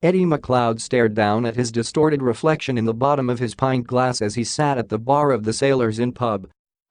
Eddie Macleod stared down at his distorted reflection in the bottom of his pint glass as he sat at the bar of the Sailors' Inn pub.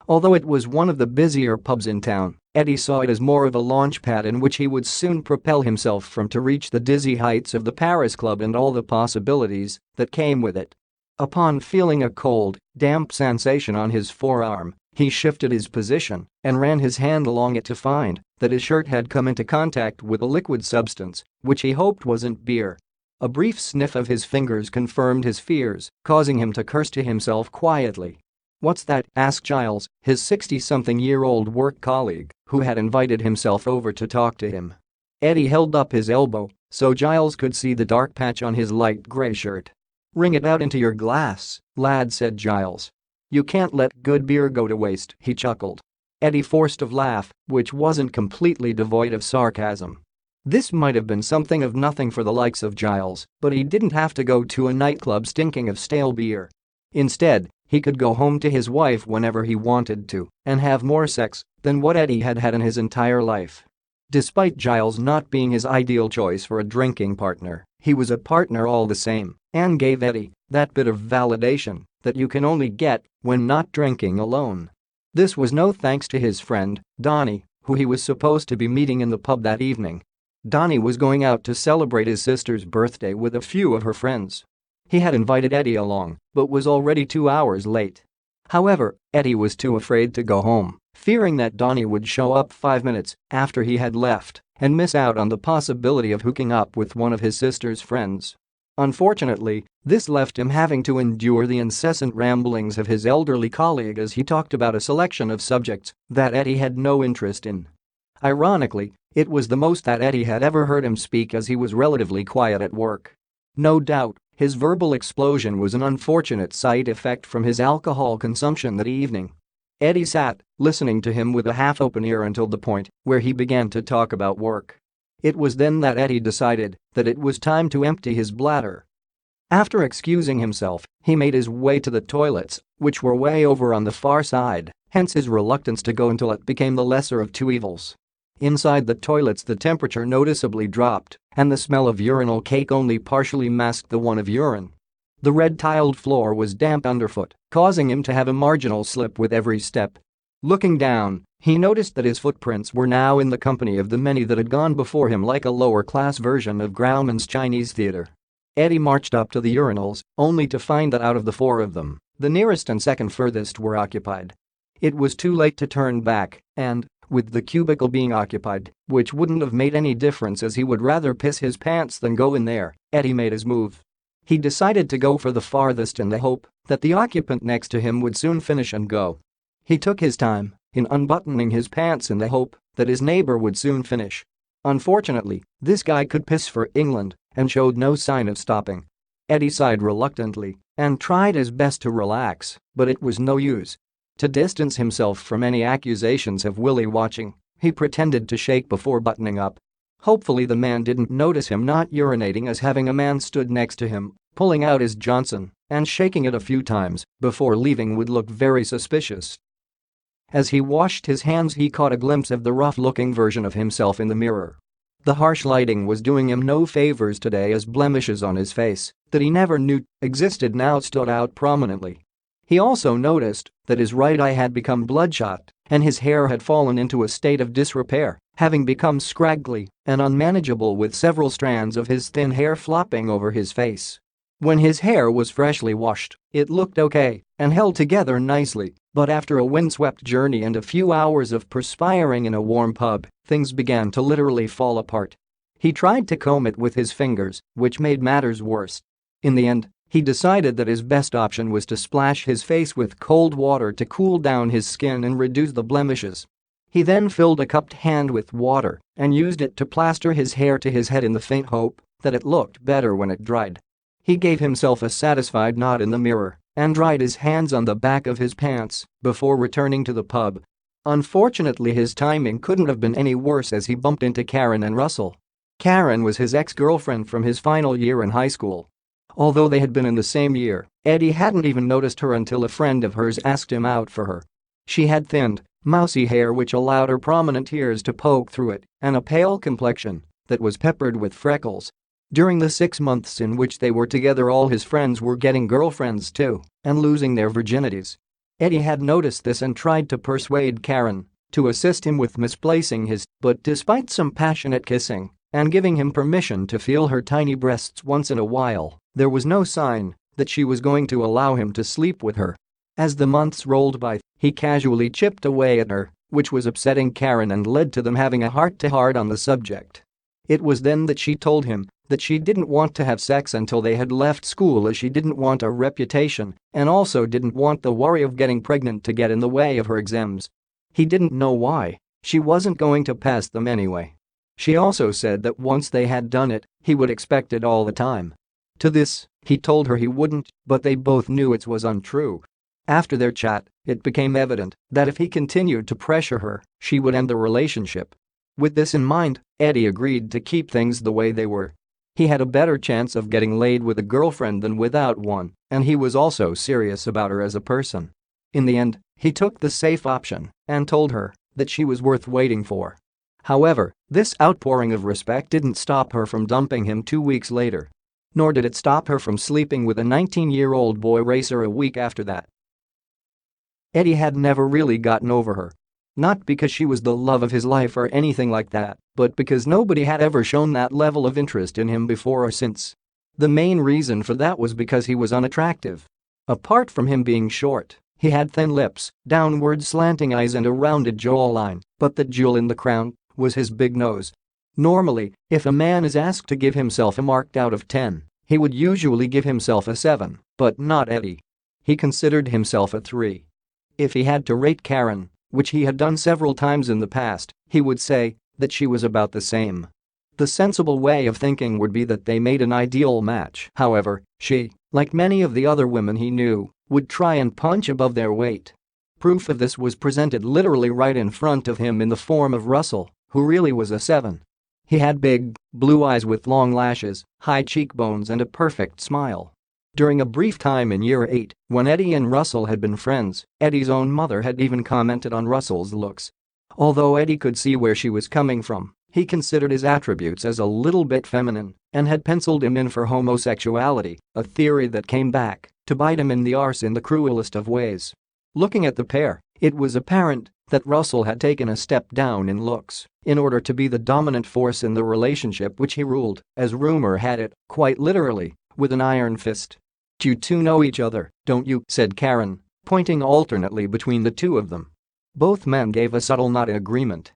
Although it was one of the busier pubs in town, Eddie saw it as more of a launch pad in which he would soon propel himself from to reach the dizzy heights of the Paris Club and all the possibilities that came with it. Upon feeling a cold, damp sensation on his forearm, he shifted his position and ran his hand along it to find that his shirt had come into contact with a liquid substance, which he hoped wasn't beer. A brief sniff of his fingers confirmed his fears, causing him to curse to himself quietly. "What's that?" asked Giles, his 60-something-year-old work colleague, who had invited himself over to talk to him. Eddie held up his elbow so Giles could see the dark patch on his light gray shirt. "Wring it out into your glass, lad," said Giles. "You can't let good beer go to waste," he chuckled. Eddie forced a laugh, which wasn't completely devoid of sarcasm. This might have been something of nothing for the likes of Giles, but he didn't have to go to a nightclub stinking of stale beer. Instead, he could go home to his wife whenever he wanted to and have more sex than what Eddie had had in his entire life. Despite Giles not being his ideal choice for a drinking partner, he was a partner all the same and gave Eddie that bit of validation that you can only get when not drinking alone. This was no thanks to his friend, Donnie, who he was supposed to be meeting in the pub that evening. Donnie was going out to celebrate his sister's birthday with a few of her friends. He had invited Eddie along, but was already 2 hours late. However, Eddie was too afraid to go home, fearing that Donnie would show up 5 minutes after he had left and miss out on the possibility of hooking up with one of his sister's friends. Unfortunately, this left him having to endure the incessant ramblings of his elderly colleague as he talked about a selection of subjects that Eddie had no interest in. Ironically, it was the most that Eddie had ever heard him speak as he was relatively quiet at work. No doubt, his verbal explosion was an unfortunate side effect from his alcohol consumption that evening. Eddie sat, listening to him with a half-open ear until the point where he began to talk about work. It was then that Eddie decided that it was time to empty his bladder. After excusing himself, he made his way to the toilets, which were way over on the far side, hence his reluctance to go until it became the lesser of two evils. Inside the toilets the temperature noticeably dropped, and the smell of urinal cake only partially masked the one of urine. The red-tiled floor was damp underfoot, causing him to have a marginal slip with every step. Looking down, he noticed that his footprints were now in the company of the many that had gone before him like a lower-class version of Grauman's Chinese theater. Eddie marched up to the urinals, only to find that out of the 4 of them, the nearest and second furthest were occupied. It was too late to turn back, and, with the cubicle being occupied, which wouldn't have made any difference as he would rather piss his pants than go in there, Eddie made his move. He decided to go for the farthest in the hope that the occupant next to him would soon finish and go. He took his time in unbuttoning his pants in the hope that his neighbor would soon finish. Unfortunately, this guy could piss for England and showed no sign of stopping. Eddie sighed reluctantly and tried his best to relax, but it was no use. To distance himself from any accusations of Willie watching, he pretended to shake before buttoning up. Hopefully the man didn't notice him not urinating as having a man stood next to him, pulling out his Johnson and shaking it a few times before leaving would look very suspicious. As he washed his hands he caught a glimpse of the rough-looking version of himself in the mirror. The harsh lighting was doing him no favors today as blemishes on his face that he never knew existed now stood out prominently. He also noticed that his right eye had become bloodshot and his hair had fallen into a state of disrepair, having become scraggly and unmanageable with several strands of his thin hair flopping over his face. When his hair was freshly washed, it looked okay and held together nicely, but after a windswept journey and a few hours of perspiring in a warm pub, things began to literally fall apart. He tried to comb it with his fingers, which made matters worse. In the end, he decided that his best option was to splash his face with cold water to cool down his skin and reduce the blemishes. He then filled a cupped hand with water and used it to plaster his hair to his head in the faint hope that it looked better when it dried. He gave himself a satisfied nod in the mirror and dried his hands on the back of his pants before returning to the pub. Unfortunately, his timing couldn't have been any worse as he bumped into Karen and Russell. Karen was his ex-girlfriend from his final year in high school. Although they had been in the same year, Eddie hadn't even noticed her until a friend of hers asked him out for her. She had thinned, mousy hair which allowed her prominent ears to poke through it and a pale complexion that was peppered with freckles. During the 6 months in which they were together, all his friends were getting girlfriends too and losing their virginities. Eddie had noticed this and tried to persuade Karen to assist him with misplacing his, but despite some passionate kissing and giving him permission to feel her tiny breasts once in a while, there was no sign that she was going to allow him to sleep with her. As the months rolled by, he casually chipped away at her, which was upsetting Karen and led to them having a heart-to-heart on the subject. It was then that she told him that she didn't want to have sex until they had left school, as she didn't want a reputation and also didn't want the worry of getting pregnant to get in the way of her exams. He didn't know why. She wasn't going to pass them anyway. She also said that once they had done it, he would expect it all the time. To this, he told her he wouldn't, but they both knew it was untrue. After their chat, it became evident that if he continued to pressure her, she would end the relationship. With this in mind, Eddie agreed to keep things the way they were. He had a better chance of getting laid with a girlfriend than without one, and he was also serious about her as a person. In the end, he took the safe option and told her that she was worth waiting for. However, this outpouring of respect didn't stop her from dumping him 2 weeks later. Nor did it stop her from sleeping with a 19-year-old boy racer a week after that. Eddie had never really gotten over her. Not because she was the love of his life or anything like that, but because nobody had ever shown that level of interest in him before or since. The main reason for that was because he was unattractive. Apart from him being short, he had thin lips, downward slanting eyes and a rounded jawline, but the jewel in the crown was his big nose. Normally, if a man is asked to give himself a mark out of 10, he would usually give himself a 7, but not Eddie. He considered himself a 3. If he had to rate Karen, which he had done several times in the past, he would say that she was about the same. The sensible way of thinking would be that they made an ideal match. However, she, like many of the other women he knew, would try and punch above their weight. Proof of this was presented literally right in front of him in the form of Russell, who really was a 7. He had big, blue eyes with long lashes, high cheekbones and a perfect smile. During a brief time in year 8, when Eddie and Russell had been friends, Eddie's own mother had even commented on Russell's looks. Although Eddie could see where she was coming from, he considered his attributes as a little bit feminine and had penciled him in for homosexuality, a theory that came back to bite him in the arse in the cruelest of ways. Looking at the pair, it was apparent that Russell had taken a step down in looks in order to be the dominant force in the relationship, which he ruled, as rumor had it, quite literally, with an iron fist. "You two know each other, don't you?" said Karen, pointing alternately between the two of them. Both men gave a subtle nod in agreement.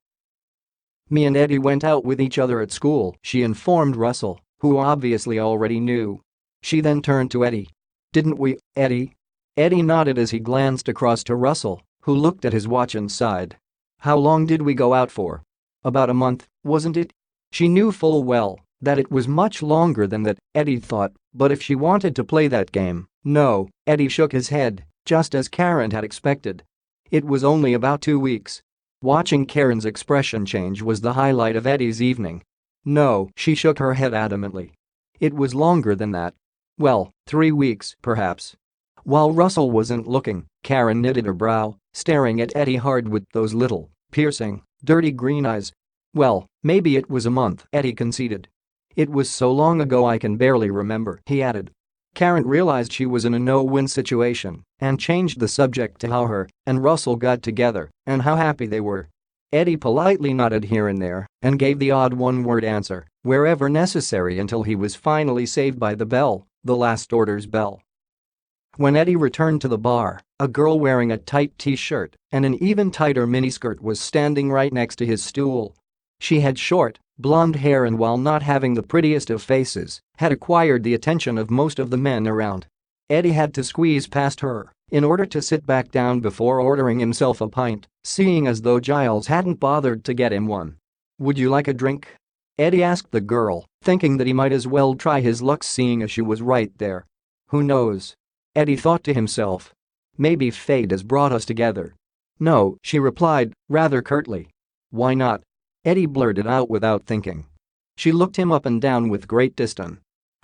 "Me and Eddie went out with each other at school," she informed Russell, who obviously already knew. She then turned to Eddie. "Didn't we, Eddie?" Eddie nodded as he glanced across to Russell, who looked at his watch and sighed. "How long did we go out for?" "About a month, wasn't it?" She knew full well that it was much longer than that, Eddie thought, but if she wanted to play that game, no. Eddie shook his head, just as Karen had expected. It was only about 2 weeks. Watching Karen's expression change was the highlight of Eddie's evening. No, she shook her head adamantly. It was longer than that. Well, 3 weeks, perhaps. While Russell wasn't looking, Karen knitted her brow, staring at Eddie hard with those little, piercing, dirty green eyes. "Well, maybe it was a month," Eddie conceded. "It was so long ago I can barely remember," he added. Karen realized she was in a no-win situation and changed the subject to how her and Russell got together and how happy they were. Eddie politely nodded here and there and gave the odd one-word answer wherever necessary until he was finally saved by the bell, the last order's bell. When Eddie returned to the bar, a girl wearing a tight t-shirt and an even tighter miniskirt was standing right next to his stool. She had short, blonde hair and, while not having the prettiest of faces, had acquired the attention of most of the men around. Eddie had to squeeze past her in order to sit back down before ordering himself a pint, seeing as though Giles hadn't bothered to get him one. "Would you like a drink?" Eddie asked the girl, thinking that he might as well try his luck seeing as she was right there. Who knows? Eddie thought to himself. Maybe fate has brought us together. "No," she replied, rather curtly. "Why not?" Eddie blurted out without thinking. She looked him up and down with great disdain.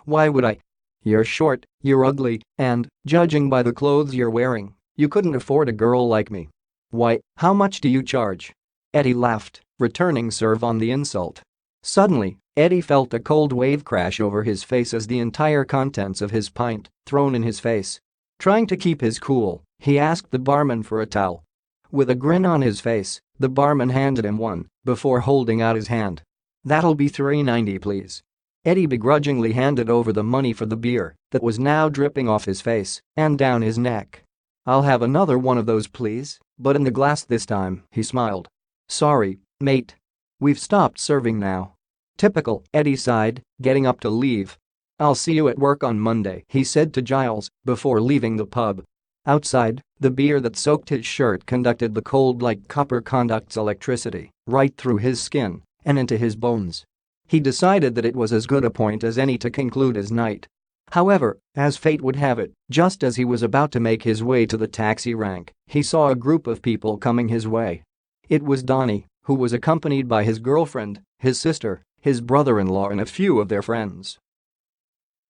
"Why would I? You're short, you're ugly, and, judging by the clothes you're wearing, you couldn't afford a girl like me. Why, how much do you charge?" Eddie laughed, returning serve on the insult. Suddenly, Eddie felt a cold wave crash over his face as the entire contents of his pint thrown in his face. Trying to keep his cool, he asked the barman for a towel. With a grin on his face, the barman handed him one before holding out his hand. "That'll be $3.90 please." Eddie begrudgingly handed over the money for the beer that was now dripping off his face and down his neck. "I'll have another one of those please, but in the glass this time," he smiled. "Sorry, mate. We've stopped serving now." "Typical," Eddie sighed, getting up to leave. "I'll see you at work on Monday," he said to Giles before leaving the pub. Outside, the beer that soaked his shirt conducted the cold like copper conducts electricity right through his skin and into his bones. He decided that it was as good a point as any to conclude his night. However, as fate would have it, just as he was about to make his way to the taxi rank, he saw a group of people coming his way. It was Donnie, who was accompanied by his girlfriend, his sister, his brother-in-law and a few of their friends.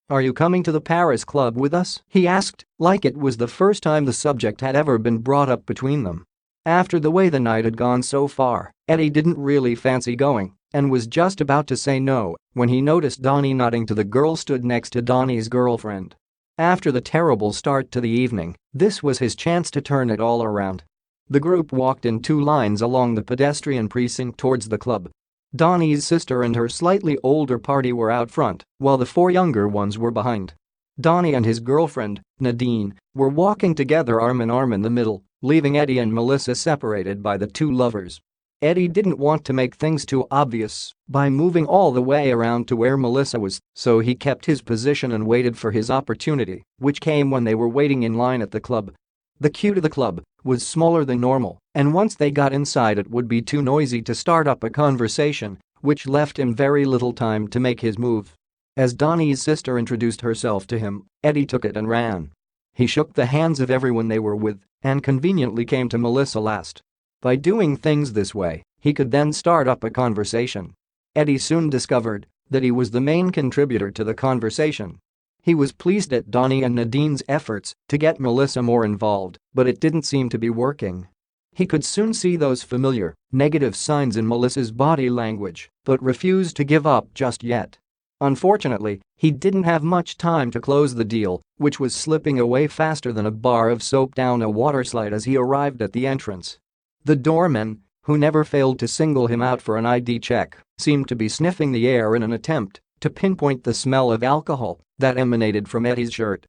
"Are you coming to the Paris club with us?" he asked, like it was the first time the subject had ever been brought up between them. After the way the night had gone so far, Eddie didn't really fancy going and was just about to say no when he noticed Donnie nodding to the girl stood next to Donnie's girlfriend. After the terrible start to the evening, this was his chance to turn it all around. The group walked in two lines along the pedestrian precinct towards the club. Donnie's sister and her slightly older party were out front, while the four younger ones were behind. Donnie and his girlfriend, Nadine, were walking together arm in arm in the middle, leaving Eddie and Melissa separated by the two lovers. Eddie didn't want to make things too obvious by moving all the way around to where Melissa was, so he kept his position and waited for his opportunity, which came when they were waiting in line at the club. The queue to the club was smaller than normal, and once they got inside it would be too noisy to start up a conversation, which left him very little time to make his move. As Donnie's sister introduced herself to him, Eddie took it and ran. He shook the hands of everyone they were with and conveniently came to Melissa last. By doing things this way, he could then start up a conversation. Eddie soon discovered that he was the main contributor to the conversation. He was pleased at Donnie and Nadine's efforts to get Melissa more involved, but it didn't seem to be working. He could soon see those familiar, negative signs in Melissa's body language, but refused to give up just yet. Unfortunately, he didn't have much time to close the deal, which was slipping away faster than a bar of soap down a waterslide as he arrived at the entrance. The doorman, who never failed to single him out for an ID check, seemed to be sniffing the air in an attempt to pinpoint the smell of alcohol that emanated from Eddie's shirt.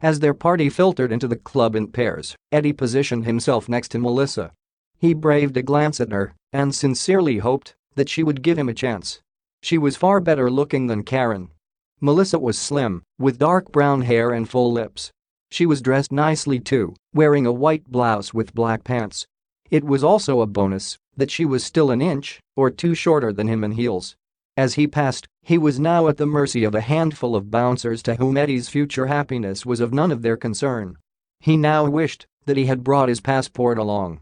As their party filtered into the club in pairs, Eddie positioned himself next to Melissa. He braved a glance at her and sincerely hoped that she would give him a chance. She was far better looking than Karen. Melissa was slim, with dark brown hair and full lips. She was dressed nicely too, wearing a white blouse with black pants. It was also a bonus that she was still an inch or two shorter than him in heels. As he passed, he was now at the mercy of a handful of bouncers to whom Eddie's future happiness was of none of their concern. He now wished that he had brought his passport along.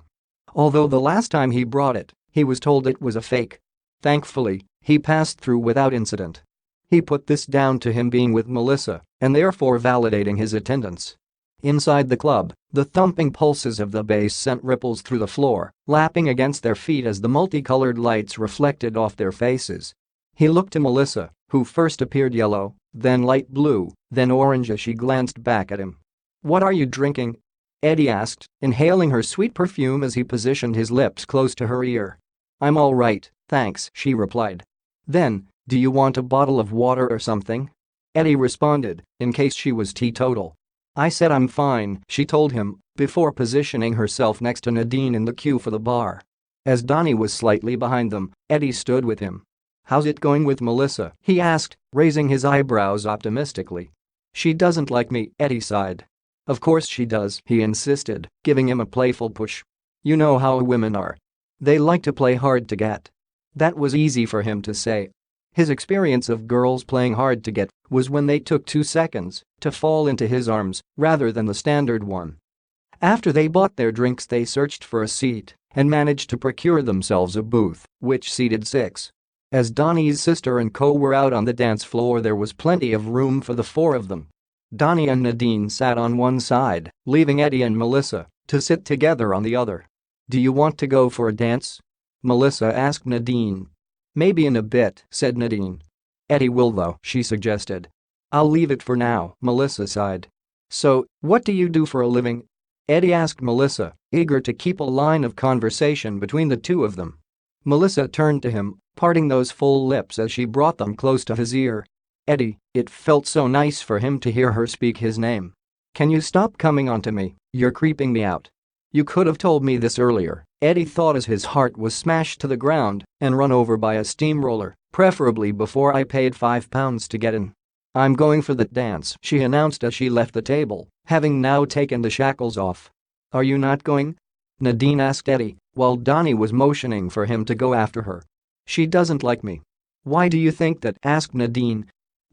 Although the last time he brought it, he was told it was a fake. Thankfully, he passed through without incident. He put this down to him being with Melissa and therefore validating his attendance. Inside the club, the thumping pulses of the bass sent ripples through the floor, lapping against their feet as the multicolored lights reflected off their faces. He looked to Melissa, who first appeared yellow, then light blue, then orange as she glanced back at him. "What are you drinking?" Eddie asked, inhaling her sweet perfume as he positioned his lips close to her ear. "I'm all right, thanks," she replied. "Then, do you want a bottle of water or something?" Eddie responded, in case she was teetotal. "I said I'm fine," she told him, before positioning herself next to Nadine in the queue for the bar. As Donnie was slightly behind them, Eddie stood with him. "How's it going with Melissa?" he asked, raising his eyebrows optimistically. "She doesn't like me," Eddie sighed. "Of course she does," he insisted, giving him a playful push. "You know how women are. They like to play hard to get." That was easy for him to say. His experience of girls playing hard to get was when they took 2 seconds to fall into his arms rather than the standard one. After they bought their drinks, they searched for a seat and managed to procure themselves a booth, which seated 6. As Donnie's sister and co were out on the dance floor, there was plenty of room for the 4 of them. Donnie and Nadine sat on one side, leaving Eddie and Melissa to sit together on the other. "Do you want to go for a dance?" Melissa asked Nadine. "Maybe in a bit," said Nadine. "Eddie will though," she suggested. "I'll leave it for now," Melissa sighed. "So, what do you do for a living?" Eddie asked Melissa, eager to keep a line of conversation between the two of them. Melissa turned to him, parting those full lips as she brought them close to his ear. Eddie, it felt so nice for him to hear her speak his name. "Can you stop coming onto me? You're creeping me out." "You could have told me this earlier," Eddie thought as his heart was smashed to the ground and run over by a steamroller, "preferably before I paid £5 to get in." "I'm going for the dance," she announced as she left the table, having now taken the shackles off. "Are you not going?" Nadine asked Eddie, while Donnie was motioning for him to go after her. "She doesn't like me." "Why do you think that?" asked Nadine.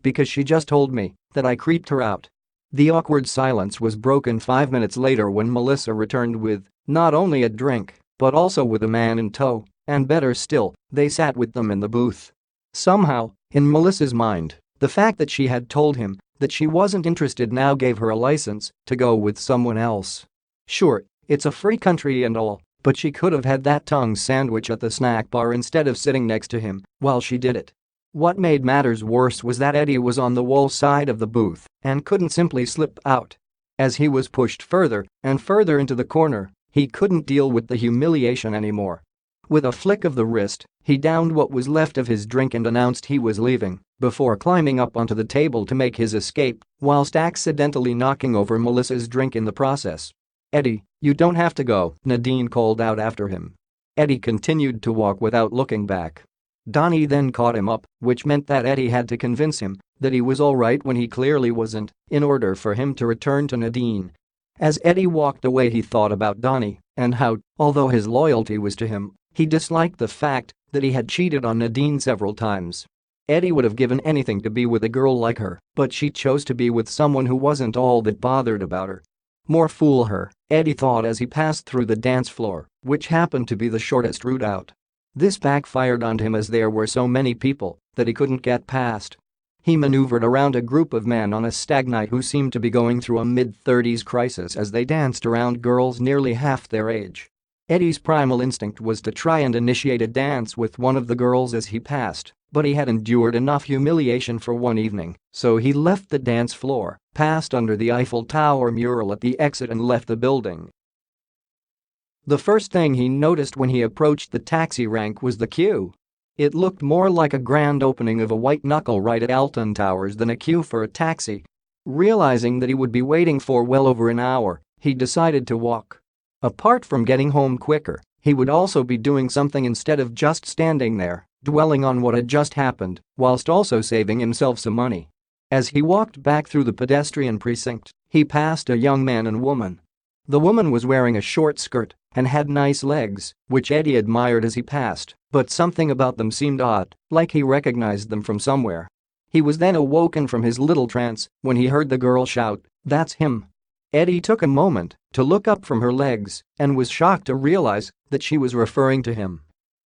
"Because she just told me that I creeped her out." The awkward silence was broken 5 minutes later when Melissa returned with not only a drink, but also with a man in tow, and better still, they sat with them in the booth. Somehow, in Melissa's mind, the fact that she had told him that she wasn't interested now gave her a license to go with someone else. Sure, it's a free country and all, but she could have had that tongue sandwich at the snack bar instead of sitting next to him while she did it. What made matters worse was that Eddie was on the wall side of the booth and couldn't simply slip out. As he was pushed further and further into the corner, he couldn't deal with the humiliation anymore. With a flick of the wrist, he downed what was left of his drink and announced he was leaving, before climbing up onto the table to make his escape, whilst accidentally knocking over Melissa's drink in the process. "Eddie, you don't have to go," Nadine called out after him. Eddie continued to walk without looking back. Donnie then caught him up, which meant that Eddie had to convince him that he was alright when he clearly wasn't, in order for him to return to Nadine. As Eddie walked away, he thought about Donnie and how, although his loyalty was to him, he disliked the fact that he had cheated on Nadine several times. Eddie would have given anything to be with a girl like her, but she chose to be with someone who wasn't all that bothered about her. More fool her, Eddie thought as he passed through the dance floor, which happened to be the shortest route out. This backfired on him as there were so many people that he couldn't get past. He maneuvered around a group of men on a stag night who seemed to be going through a mid-30s crisis as they danced around girls nearly half their age. Eddie's primal instinct was to try and initiate a dance with one of the girls as he passed, but he had endured enough humiliation for one evening, so he left the dance floor, passed under the Eiffel Tower mural at the exit and left the building. The first thing he noticed when he approached the taxi rank was the queue. It looked more like a grand opening of a white knuckle right at Alton Towers than a queue for a taxi. Realizing that he would be waiting for well over an hour, he decided to walk. Apart from getting home quicker, he would also be doing something instead of just standing there, dwelling on what had just happened, whilst also saving himself some money. As he walked back through the pedestrian precinct, he passed a young man and woman. The woman was wearing a short skirt and had nice legs, which Eddie admired as he passed, but something about them seemed odd, like he recognized them from somewhere. He was then awoken from his little trance when he heard the girl shout, "That's him." Eddie took a moment to look up from her legs and was shocked to realize that she was referring to him.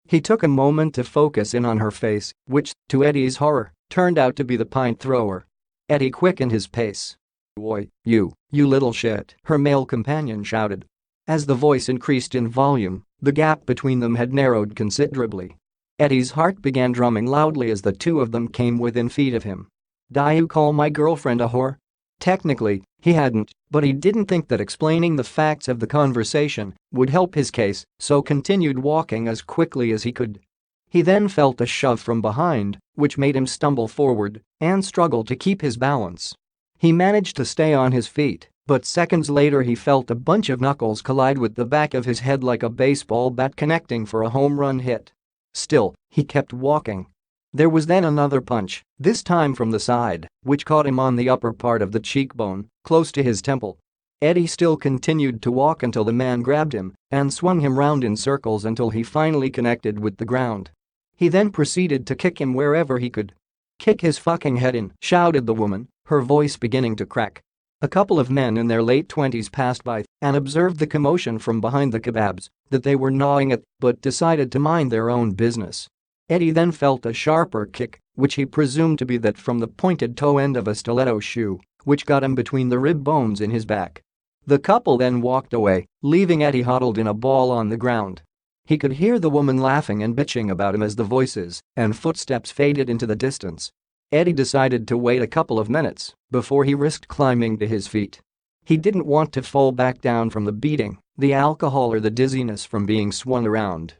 He took a moment to focus in on her face, which, to Eddie's horror, turned out to be the pint thrower. Eddie quickened his pace. "Oi, you little shit," her male companion shouted. As the voice increased in volume, the gap between them had narrowed considerably. Eddie's heart began drumming loudly as the two of them came within feet of him. "Do you call my girlfriend a whore?" Technically, he hadn't, but he didn't think that explaining the facts of the conversation would help his case, so continued walking as quickly as he could. He then felt a shove from behind, which made him stumble forward and struggle to keep his balance. He managed to stay on his feet, but seconds later he felt a bunch of knuckles collide with the back of his head like a baseball bat connecting for a home run hit. Still, he kept walking. There was then another punch, this time from the side, which caught him on the upper part of the cheekbone, close to his temple. Eddie still continued to walk until the man grabbed him and swung him round in circles until he finally connected with the ground. He then proceeded to kick him wherever he could. "Kick his fucking head in," shouted the woman, her voice beginning to crack. A couple of men in their late 20s passed by and observed the commotion from behind the kebabs that they were gnawing at but decided to mind their own business. Eddie then felt a sharper kick, which he presumed to be that from the pointed toe end of a stiletto shoe, which got him between the rib bones in his back. The couple then walked away, leaving Eddie huddled in a ball on the ground. He could hear the woman laughing and bitching about him as the voices and footsteps faded into the distance. Eddie decided to wait a couple of minutes before he risked climbing to his feet. He didn't want to fall back down from the beating, the alcohol or the dizziness from being swung around.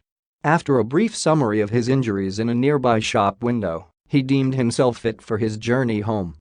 After a brief summary of his injuries in a nearby shop window, he deemed himself fit for his journey home.